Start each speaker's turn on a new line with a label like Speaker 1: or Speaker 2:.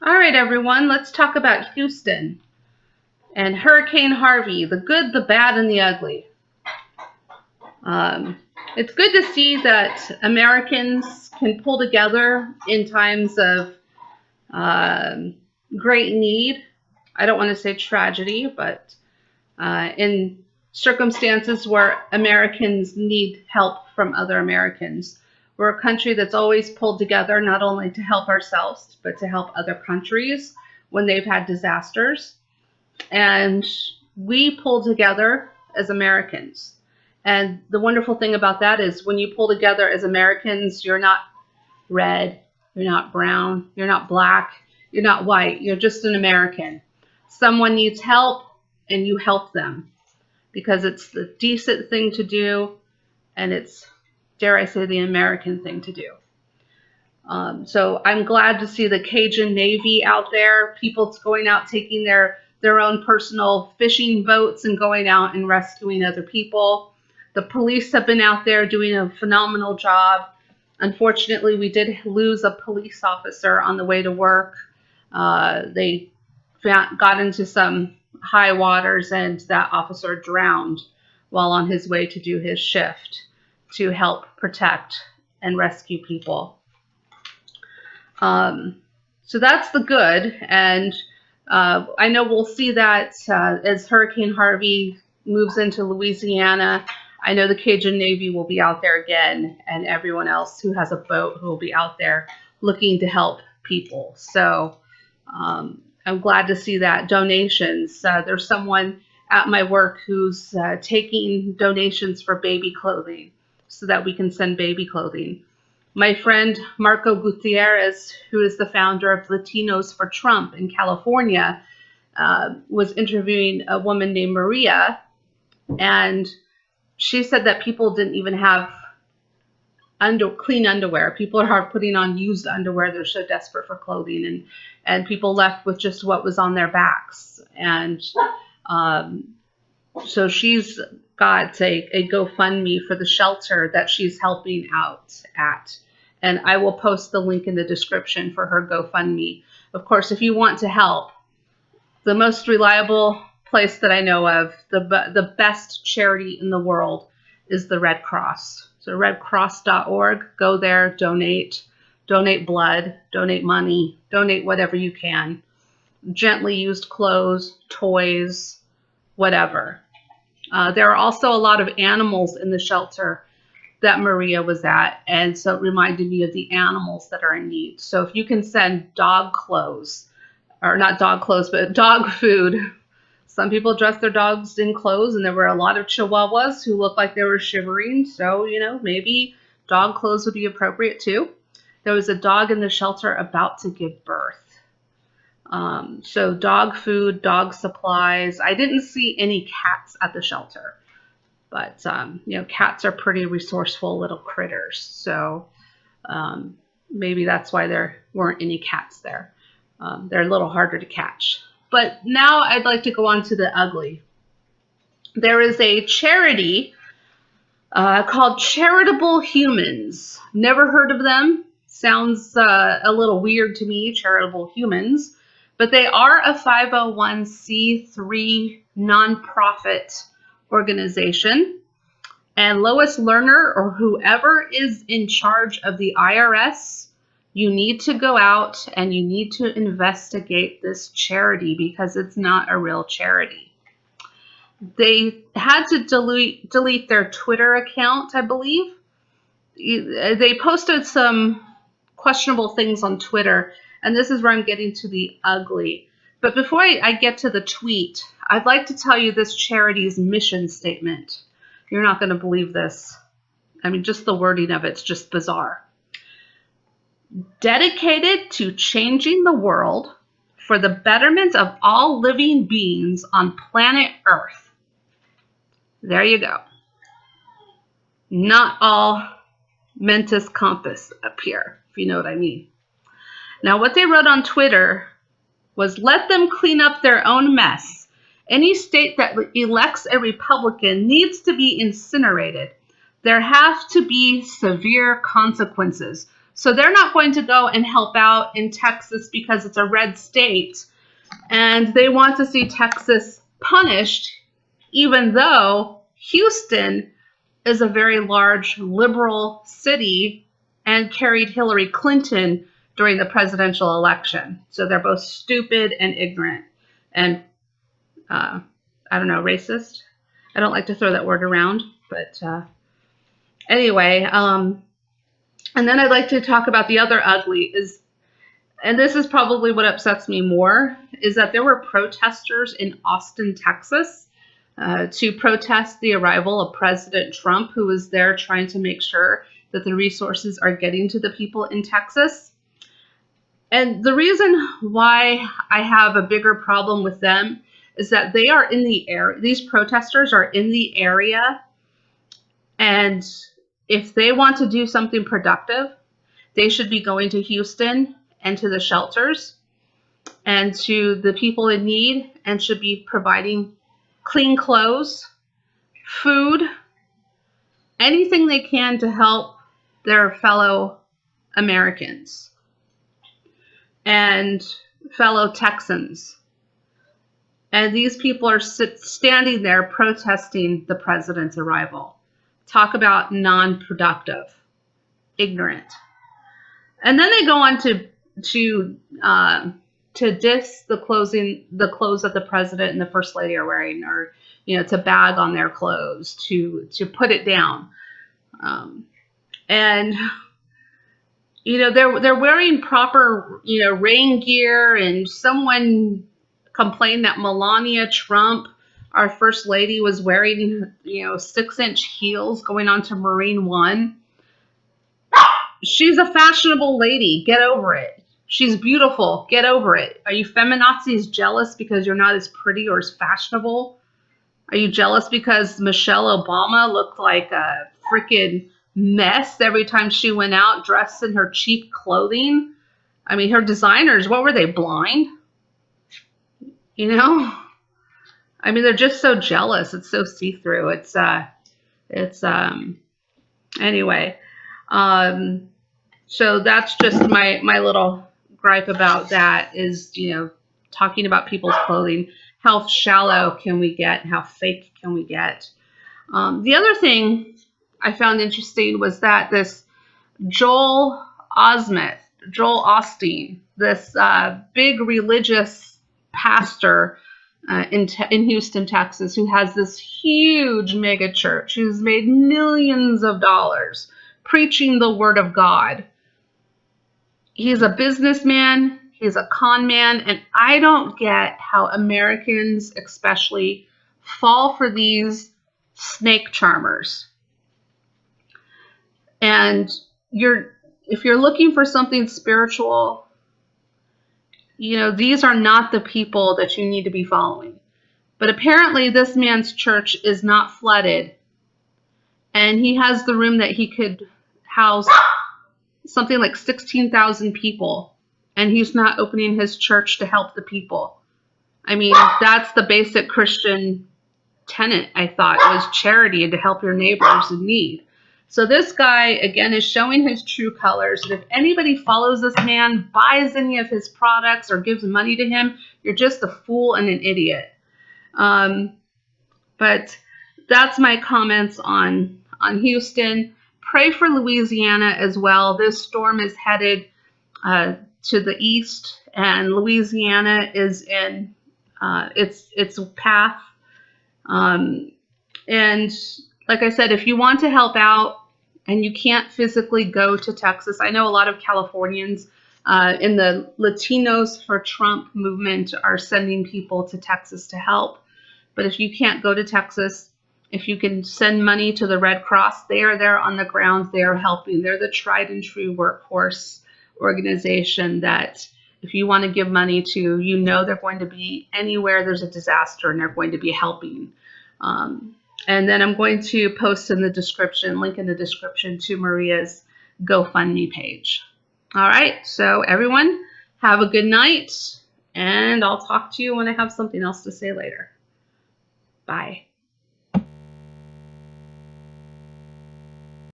Speaker 1: All right, everyone, let's talk about Houston and Hurricane Harvey, the good, the bad, and the ugly. Um, it's good to see that Americans can pull together in times of um, great need. I don't want to say tragedy, but in circumstances where Americans need help from other Americans. We're a country that's always pulled together not only to help ourselves, but to help other countries when they've had disasters. And we pull together as Americans. And the wonderful thing about that is when you pull together as Americans, you're not red, you're not brown, you're not black, you're not white, you're just an American. Someone needs help and you help them because it's the decent thing to do and it's, dare I say, the American thing to do. So I'm glad to see the Cajun Navy out there, people going out taking their own personal fishing boats and going out and rescuing other people. The police have been out there doing a phenomenal job. Unfortunately, we did lose a police officer on the way to work. They got into some high waters and that officer drowned while on his way to do his shift to help protect and rescue people. So that's the good. And I know we'll see that as Hurricane Harvey moves into Louisiana. I know the Cajun Navy will be out there again, and everyone else who has a boat who will be out there looking to help people. So I'm glad to see that. Donations. There's someone at my work who's taking donations for baby clothing so that we can send baby clothing. My friend Marco Gutierrez, who is the founder of Latinos for Trump in California, was interviewing a woman named Maria, and she said that people didn't even have clean underwear. People are putting on used underwear. They're so desperate for clothing, and people left with just what was on their backs. And so she's got a GoFundMe for the shelter that she's helping out at. And I will post the link in the description for her GoFundMe. Of course, if you want to help, the most reliable place that I know of, the best charity in the world is the Red Cross. So redcross.org, go there, donate blood, donate money, donate whatever you can. Gently used clothes, toys, whatever. There are also a lot of animals in the shelter that Maria was at, and so it reminded me of the animals that are in need. So if you can send dog clothes, or not dog clothes, but dog food. Some people dress their dogs in clothes, and there were a lot of Chihuahuas who looked like they were shivering, so, maybe dog clothes would be appropriate too. There was a dog in the shelter about to give birth. So dog food, dog supplies. I didn't see any cats at the shelter. But, cats are pretty resourceful little critters. So maybe that's why there weren't any cats there. They're a little harder to catch. But now I'd like to go on to the ugly. There is a charity called Charitable Humans. Never heard of them. Sounds a little weird to me, Charitable Humans. But they are a 501c3 nonprofit organization, and Lois Lerner, or whoever is in charge of the IRS, you need to go out and you need to investigate this charity because it's not a real charity. They had to delete their Twitter account, I believe. They posted some questionable things on Twitter, and this is where I'm getting to the ugly. But before I get to the tweet, I'd like to tell you this charity's mission statement. You're not going to believe this. I mean, just the wording of it's just bizarre. Dedicated to changing the world for the betterment of all living beings on planet Earth. There you go. Not all mentis compos up here, if you know what I mean. Now, what they wrote on Twitter was, let them clean up their own mess. Any state that elects a Republican needs to be incinerated. There have to be severe consequences. So they're not going to go and help out in Texas because it's a red state. And they want to see Texas punished, even though Houston is a very large liberal city and carried Hillary Clinton during the presidential election. So they're both stupid and ignorant and, I don't know, racist. I don't like to throw that word around, but anyway, and then I'd like to talk about the other ugly and this is probably what upsets me more, is that there were protesters in Austin, Texas, to protest the arrival of President Trump, who was there trying to make sure that the resources are getting to the people in Texas. And the reason why I have a bigger problem with them is that they are in the area, these protesters are in the area, and if they want to do something productive, they should be going to Houston and to the shelters and to the people in need, and should be providing clean clothes, food, anything they can to help their fellow Americans and fellow Texans. And these people are standing there protesting the president's arrival. Talk about non-productive, ignorant. And then they go on to diss the clothes that the president and the first lady are wearing, or to bag on their clothes, to put it down, and they're wearing proper rain gear. And someone complained that Melania Trump, our first lady, was wearing 6-inch heels going on to Marine One. She's a fashionable lady. Get over it. She's beautiful. Get over it. Are you feminazis jealous because you're not as pretty or as fashionable? Are you jealous because Michelle Obama looked like a freaking mess every time she went out dressed in her cheap clothing? I mean, her designers, what were they, blind? I mean, they're just so jealous. It's so see-through. Anyway. So that's just my little gripe about that, is, talking about people's clothing. How shallow can we get? How fake can we get? The other thing I found interesting was that this Joel Osteen, this big religious pastor in Houston, Texas, who has this huge mega church, who's made millions of dollars preaching the word of God. He's a businessman, he's a con man, and I don't get how Americans especially fall for these snake charmers. And if you're looking for something spiritual, these are not the people that you need to be following. But apparently this man's church is not flooded, and he has the room that he could house something like 16,000 people, and he's not opening his church to help the people. I mean, that's the basic Christian tenet, I thought, was charity and to help your neighbors in need. So this guy, again, is showing his true colors. And if anybody follows this man, buys any of his products, or gives money to him, you're just a fool and an idiot. But that's my comments on Houston. Pray for Louisiana as well. This storm is headed to the east, and Louisiana is in its path. And like I said, if you want to help out and you can't physically go to Texas, I know a lot of Californians in the Latinos for Trump movement are sending people to Texas to help. But if you can't go to Texas, if you can send money to the Red Cross, they are there on the ground. They are helping. They're the tried and true workhorse organization that if you want to give money to, they're going to be anywhere there's a disaster, and they're going to be helping. And then I'm going to post in the description, link in the description to Maria's GoFundMe page. All right, so everyone, have a good night, and I'll talk to you when I have something else to say later. Bye.